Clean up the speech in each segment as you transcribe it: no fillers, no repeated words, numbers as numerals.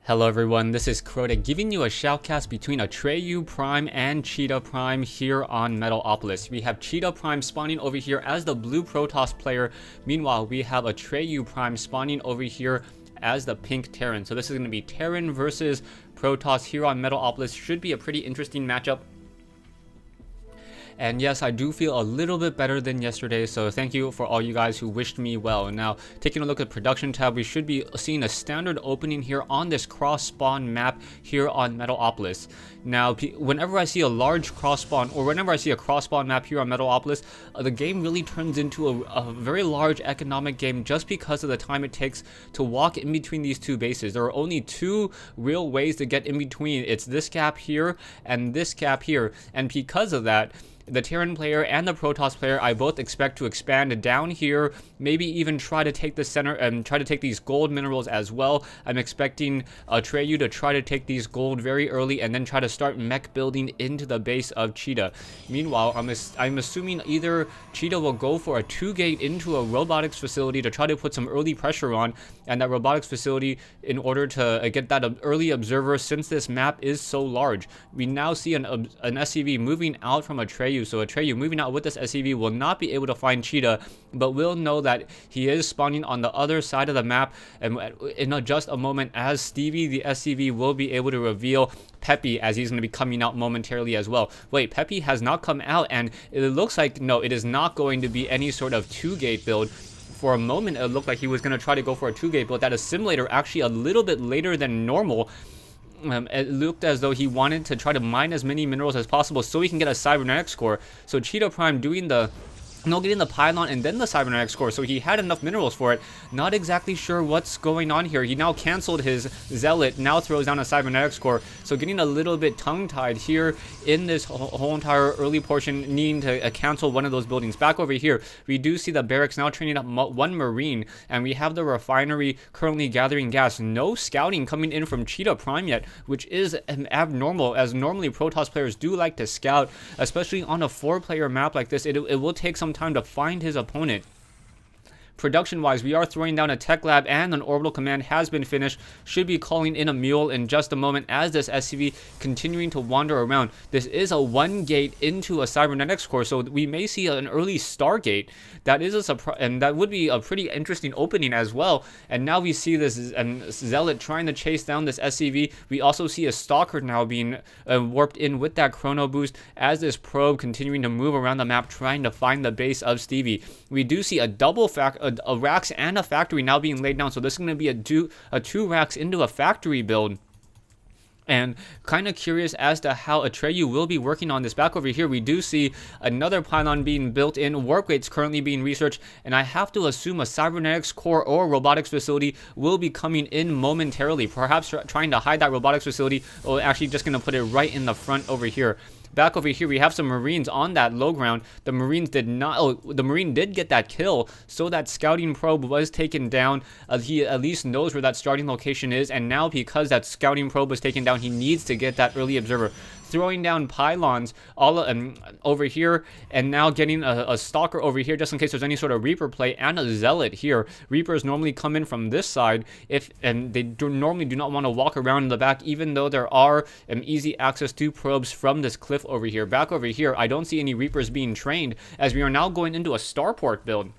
Hello everyone, this is Crota giving you a shoutcast between Atreyu Prime and Chita Prime here on Metalopolis. We have Chita Prime spawning over here as the blue Protoss player. Meanwhile, we have Atreyu Prime spawning over here as the pink Terran. So this is going to be Terran versus Protoss here on Metalopolis. Should be a pretty interesting matchup. And yes, I do feel a little bit better than yesterday, so thank you for all you guys who wished me well. Now, taking a look at production tab, we should be seeing a standard opening here on this cross spawn map here on Metalopolis. Now, whenever I see a large cross spawn, or whenever I see a cross spawn map here on Metalopolis, the game really turns into a very large economic game just because of the time it takes to walk in between these two bases. There are only two real ways to get in between. It's this gap here and this gap here, and because of that, the Terran player and the Protoss player, I both expect to expand down here, maybe even try to take the center and try to take these gold minerals as well. I'm expecting Atreyu to try to take these gold very early and then try to start mech building into the base of Chita. Meanwhile, I'm assuming either Chita will go for a 2-gate into a robotics facility to try to put some early pressure on, and that robotics facility in order to get that early observer, since this map is so large. We now see an SCV moving out from Atreyu. So Atreyu moving out with this SCV will not be able to find Chita, but will know that he is spawning on the other side of the map. And in just a moment, as Stevie the SCV will be able to reveal Peppy, as he's going to be coming out momentarily as well. Wait, Peppy has not come out, and it looks like, no, it is not going to be any sort of 2-gate build. For a moment, it looked like he was going to try to go for a 2-gate build. That assimilator actually a little bit later than normal. It looked as though he wanted to try to mine as many minerals as possible so he can get a cybernetic score. So Chita Prime doing getting the pylon and then the cybernetic score, so he had enough minerals for it. Not exactly sure what's going on here. He now canceled his zealot, now throws down a cybernetic score, so getting a little bit tongue-tied here in this whole entire early portion, needing to cancel one of those buildings. Back over here, we do see the barracks now training up one marine, and we have the refinery currently gathering gas. No scouting coming in from Chita Prime yet, which is abnormal, as normally Protoss players do like to scout, especially on a 4-player map like this. It will take some time to find his opponent. Production wise, we are throwing down a tech lab and an orbital command has been finished. Should be calling in a mule in just a moment as this SCV continuing to wander around. This is a 1-gate into a cybernetics core, so we may see an early Stargate. That is a surprise, and that would be a pretty interesting opening as well. And now we see this zealot trying to chase down this SCV. We also see a stalker now being warped in with that chrono boost as this probe continuing to move around the map trying to find the base of Stevie. We do see a double a racks and a factory now being laid down, so this is going to be a two racks into a factory build. And kind of curious as to how Atreyu will be working on this. Back over here, we do see another pylon being built in, warp gates currently being researched, and I have to assume a cybernetics core or robotics facility will be coming in momentarily, perhaps trying to hide that robotics facility, or actually just going to put it right in the front over here. Back over here, we have some Marines on that low ground. The Marines did not. Oh, the Marine did get that kill, so that scouting probe was taken down. He at least knows where that starting location is, and now because that scouting probe was taken down, he needs to get that early observer. Throwing down pylons all over here, and now getting a stalker over here just in case there's any sort of Reaper play, and a zealot here. Reapers normally come in from this side, and they normally do not want to walk around in the back, even though there are easy access to probes from this cliff over here. Back over here, I don't see any Reapers being trained, as we are now going into a starport build.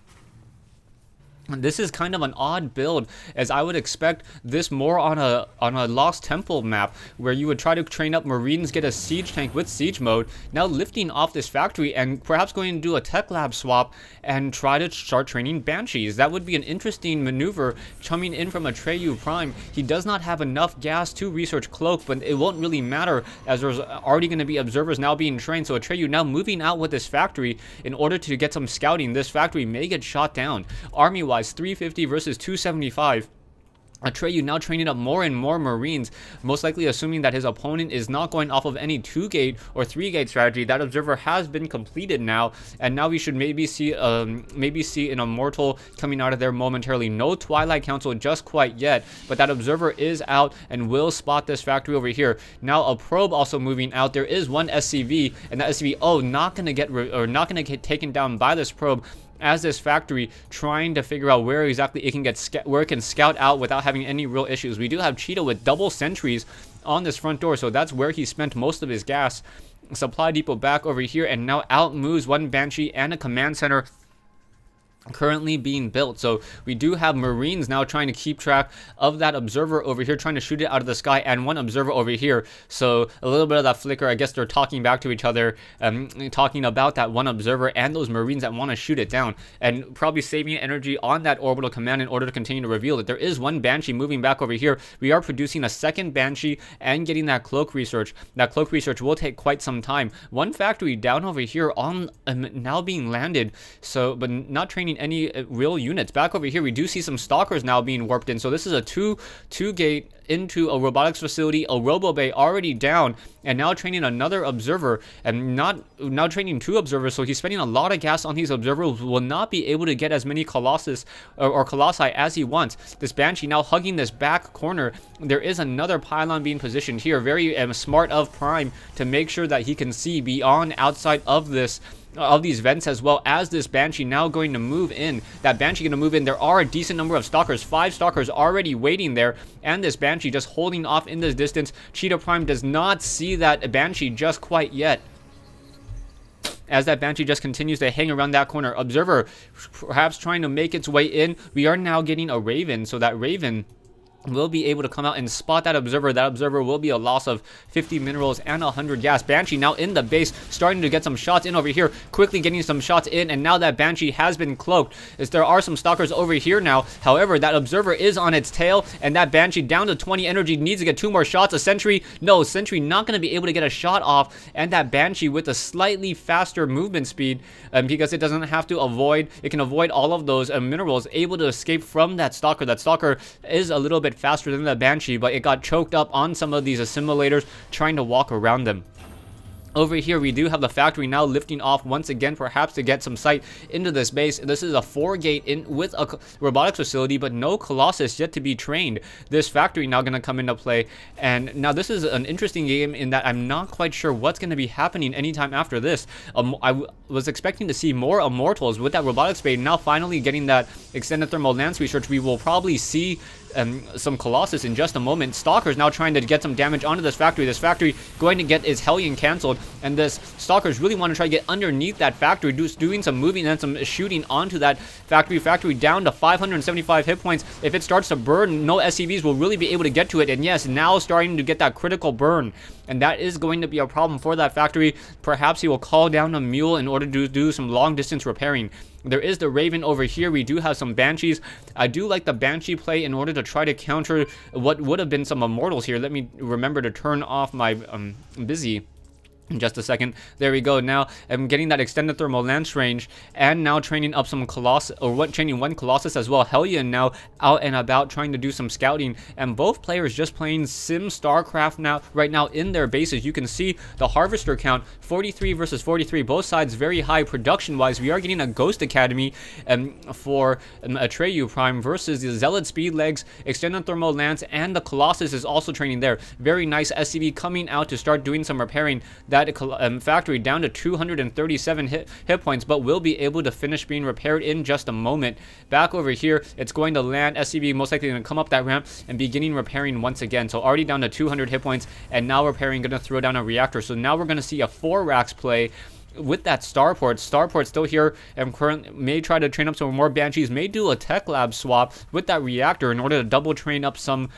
This is kind of an odd build, as I would expect this more on a Lost Temple map, where you would try to train up Marines, get a siege tank with siege mode, now lifting off this factory and perhaps going to do a tech lab swap and try to start training Banshees. That would be an interesting maneuver coming in from Atreyu Prime. He does not have enough gas to research Cloak, but it won't really matter, as there's already going to be observers now being trained. So Atreyu now moving out with this factory in order to get some scouting. This factory may get shot down. Army-wise, 350 versus 275. Atreyu now training up more and more Marines, most likely assuming that his opponent is not going off of any 2-gate or 3-gate strategy. That observer has been completed now, and now we should maybe see an Immortal coming out of there momentarily. No Twilight Council just quite yet, but that observer is out and will spot this factory over here. Now a probe also moving out. There is one SCV, and that SCV, not going to get taken down by this probe. as this factory trying to figure out where exactly it can where it can scout out without having any real issues. We do have Chita with double sentries on this front door, so that's where he spent most of his gas. Supply depot back over here, and now out moves one Banshee and a command center currently being built. So we do have Marines now trying to keep track of that observer over here, trying to shoot it out of the sky, and one observer over here. So a little bit of that flicker, I guess they're talking back to each other, talking about that one observer and those Marines that want to shoot it down, and probably saving energy on that orbital command in order to continue to reveal it. There is one Banshee moving back over here. We are producing a second Banshee and getting that cloak research. That cloak research will take quite some time. One factory down over here on now being landed, so but not training any real units. Back over here we do see some stalkers now being warped in, so this is a two gate into a robotics facility, a robo bay already down, and now training another observer, and now training two observers. So he's spending a lot of gas on these observers, will not be able to get as many colossus or colossi as he wants. This Banshee now hugging this back corner. There is another pylon being positioned here. Very smart of Prime to make sure that he can see beyond outside of this of these vents, as well as this Banshee now going to move in. That Banshee going to move in. There are a decent number of stalkers, 5 stalkers already waiting there, and this Banshee just holding off in this distance. Chita Prime does not see that Banshee just quite yet, as that Banshee just continues to hang around that corner. Observer perhaps trying to make its way in. We are now getting a Raven, so that Raven will be able to come out and spot that observer. That observer will be a loss of 50 minerals and 100 gas. Banshee now in the base, starting to get some shots in over here, quickly getting some shots in, and now that Banshee has been cloaked, as there are some stalkers over here now. However, that observer is on its tail, and that Banshee down to 20 energy, needs to get 2 more shots. A sentry, no, sentry not going to be able to get a shot off, and that Banshee with a slightly faster movement speed, because it doesn't have to avoid, it can avoid all of those minerals, able to escape from that stalker. That stalker is a little bit faster than the Banshee, but it got choked up on some of these assimilators trying to walk around them. Over here, we do have the factory now lifting off once again, perhaps to get some sight into this base. This is a 4-gate in with a robotics facility, but no Colossus yet to be trained. This factory now going to come into play, and now this is an interesting game in that I'm not quite sure what's going to be happening anytime after this. I was expecting to see more Immortals with that robotics bay. Now finally getting that extended thermal lance research, we will probably see some Colossus in just a moment. Stalker's now trying to get some damage onto this factory. This factory going to get its Hellion canceled, and this Stalkers really want to try to get underneath that factory, doing some moving and some shooting onto that factory. Factory down to 575 hit points. If it starts to burn, no SCVs will really be able to get to it, and yes, now starting to get that critical burn, and that is going to be a problem for that factory. Perhaps he will call down a mule in order to do some long distance repairing. There is the Raven over here. We do have some Banshees. I do like the Banshee play in order to try to counter what would have been some Immortals here. Let me remember to turn off my busy in just a second. There we go. Now I'm getting that extended thermal lance range, and now training up some Colossus, or training one Colossus as well. Hellion now out and about trying to do some scouting, and both players just playing Sim Starcraft now right now in their bases. You can see the harvester count 43 versus 43, both sides very high production wise. We are getting a Ghost Academy for Atreyu Prime versus the Zealot Speed Legs, extended thermal lance, and the Colossus is also training there. Very nice SCV coming out to start doing some repairing. That factory down to 237 hit points, but will be able to finish being repaired in just a moment. Back over here, it's going to land. SCV most likely going to come up that ramp and beginning repairing once again. So already down to 200 hit points, and now repairing, going to throw down a reactor. So now we're going to see a 4 racks play with that Starport. Starport still here, and currently may try to train up some more Banshees, may do a tech lab swap with that reactor in order to double train up some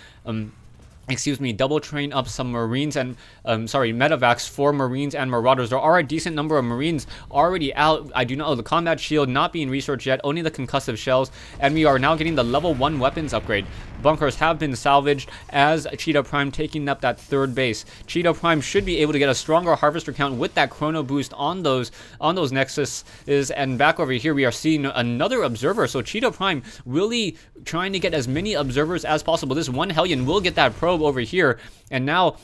double train up some Marines and medevacs for Marines and Marauders. There are a decent number of Marines already out. I do know the combat shield not being researched yet, only the concussive shells, and we are now getting the level 1 weapons upgrade. Bunkers have been salvaged as Chita Prime taking up that 3rd base. Chita Prime should be able to get a stronger harvester count with that chrono boost on those Nexuses. And back over here we are seeing another observer. So Chita Prime really trying to get as many observers as possible. This one Hellion will get that probe over here, and now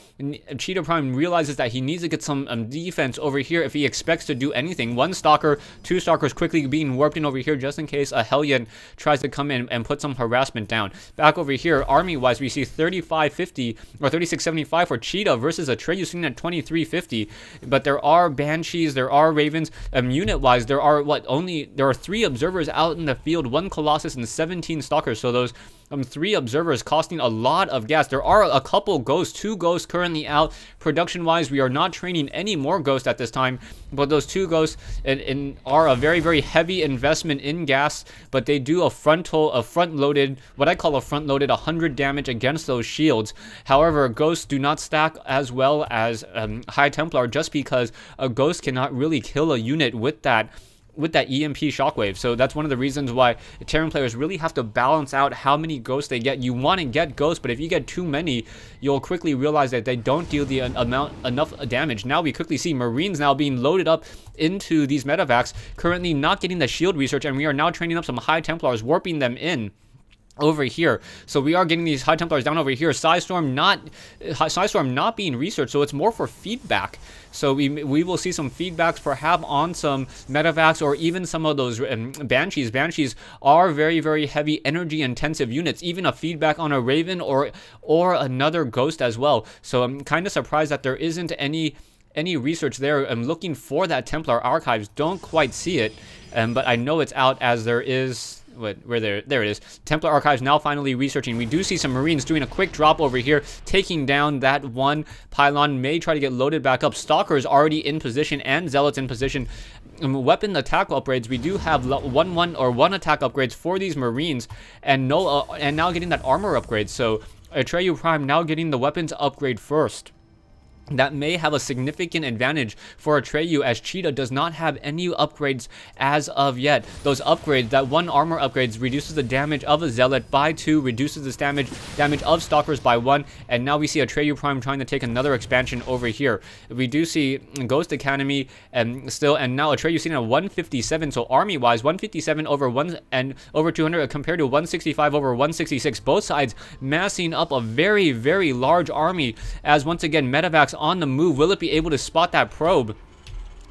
Chita Prime realizes that he needs to get some defense over here if he expects to do anything. 1 stalker, 2 stalkers quickly being warped in over here just in case a Hellion tries to come in and put some harassment down. Back over here, army-wise, we see 3550 or 3675 for Chita versus Atreyu sitting at 2350. But there are Banshees, there are Ravens. Unit-wise, there are 3 observers out in the field, 1 Colossus and 17 Stalkers. So those 3 observers costing a lot of gas. There are a couple ghosts, 2 ghosts currently out. Production-wise, we are not training any more ghosts at this time, but those 2 ghosts are a very, very heavy investment in gas, but they do a front-loaded, what I call a front-loaded 100 damage against those shields. However, ghosts do not stack as well as High Templar, just because a ghost cannot really kill a unit with that EMP shockwave. So that's one of the reasons why Terran players really have to balance out how many ghosts they get. You want to get ghosts, but if you get too many, you'll quickly realize that they don't deal the enough damage. Now we quickly see Marines now being loaded up into these medevacs, currently not getting the shield research, and we are now training up some High Templars, warping them in over here. So we are getting these High Templars down over here. Psystorm not being researched, so it's more for feedback. So we will see some feedbacks perhaps on some medevacs or even some of those Banshees. Banshees are very, very heavy energy intensive units, even a feedback on a Raven or another Ghost as well. So I'm kind of surprised that there isn't any research there. I'm looking for that Templar archives, don't quite see it, but I know it's out as there is. There it is. Templar archives now finally researching. We do see some Marines doing a quick drop over here, taking down that 1 pylon. May try to get loaded back up. Stalkers already in position and Zealots in position. Weapon attack upgrades, we do have 1 attack upgrades for these Marines, and now getting that armor upgrade. So Atreyu Prime now getting the weapons upgrade first. That may have a significant advantage for Atreyu, as Chita does not have any upgrades as of yet. Those upgrades, that 1 armor upgrades reduces the damage of a Zealot by 2, reduces this damage of Stalkers by 1, and now we see Atreyu Prime trying to take another expansion over here. We do see Ghost Academy and now Atreyu sitting at 157, so army-wise, 157 over 200 compared to 165 over 166. Both sides massing up a very, very large army, as once again, medevacs on the move. Will it be able to spot that probe?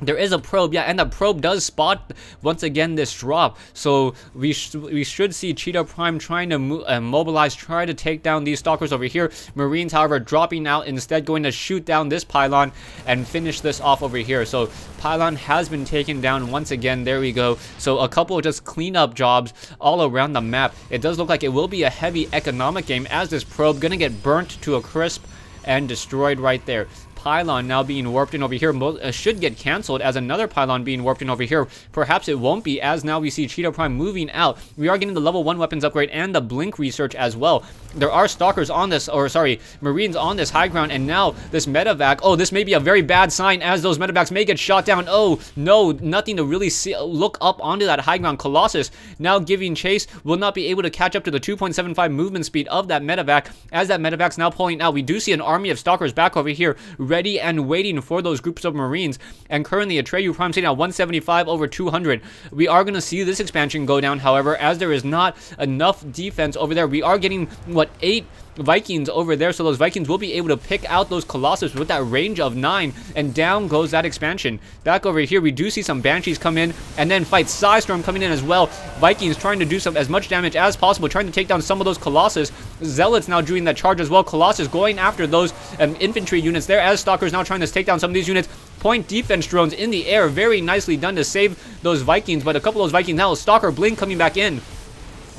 There is a probe, yeah, and the probe does spot once again this drop. So we should see Chita Prime trying to mobilize, try to take down these Stalkers over here. Marines, however, dropping out, instead going to shoot down this pylon and finish this off over here. So pylon has been taken down once again. There we go. So a couple of just cleanup jobs all around the map. It does look like it will be a heavy economic game, as this probe gonna get burnt to a crisp and destroyed right there. Pylon now being warped in over here should get cancelled, as another pylon being warped in over here. Perhaps it won't be, as now we see Chita Prime moving out. We are getting the level 1 weapons upgrade and the blink research as well. There are Stalkers on this, or sorry, Marines on this high ground, and now this medevac. Oh, this may be a very bad sign, as those medevacs may get shot down. Oh no, nothing to really look up onto that high ground. Colossus now giving chase, will not be able to catch up to the 2.75 movement speed of that medevac, as that medevac's now pulling out. We do see an army of Stalkers back over here, ready and waiting for those groups of Marines, and currently Atreyu Prime sitting at 175 over 200. We are going to see this expansion go down, however, as there is not enough defense over there. We are getting, 8 Vikings over there, so those Vikings will be able to pick out those Colossus with that range of 9, and down goes that expansion. Back over here, we do see some Banshees come in, and then fight Psystorm coming in as well. Vikings trying to do as much damage as possible, trying to take down some of those Colossus. Zealots now doing that charge as well. Colossus going after those infantry units there, as Stalkers now trying to take down some of these units. Point defense drones in the air, very nicely done to save those Vikings, but a couple of those Vikings now, Stalker Blink coming back in.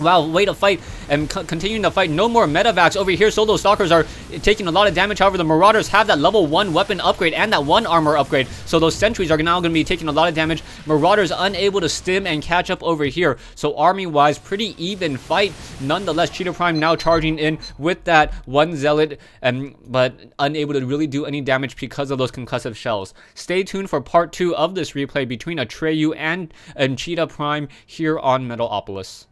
Wow, way to fight and continuing to fight. No more medevacs over here. Solo Stalkers are taking a lot of damage. However, the Marauders have that level 1 weapon upgrade and that 1 armor upgrade. So those sentries are now going to be taking a lot of damage. Marauders unable to stim and catch up over here. So army-wise, pretty even fight. Nonetheless, Chita Prime now charging in with that 1 Zealot, but unable to really do any damage because of those concussive shells. Stay tuned for part 2 of this replay between Atreyu and Chita Prime here on Metalopolis.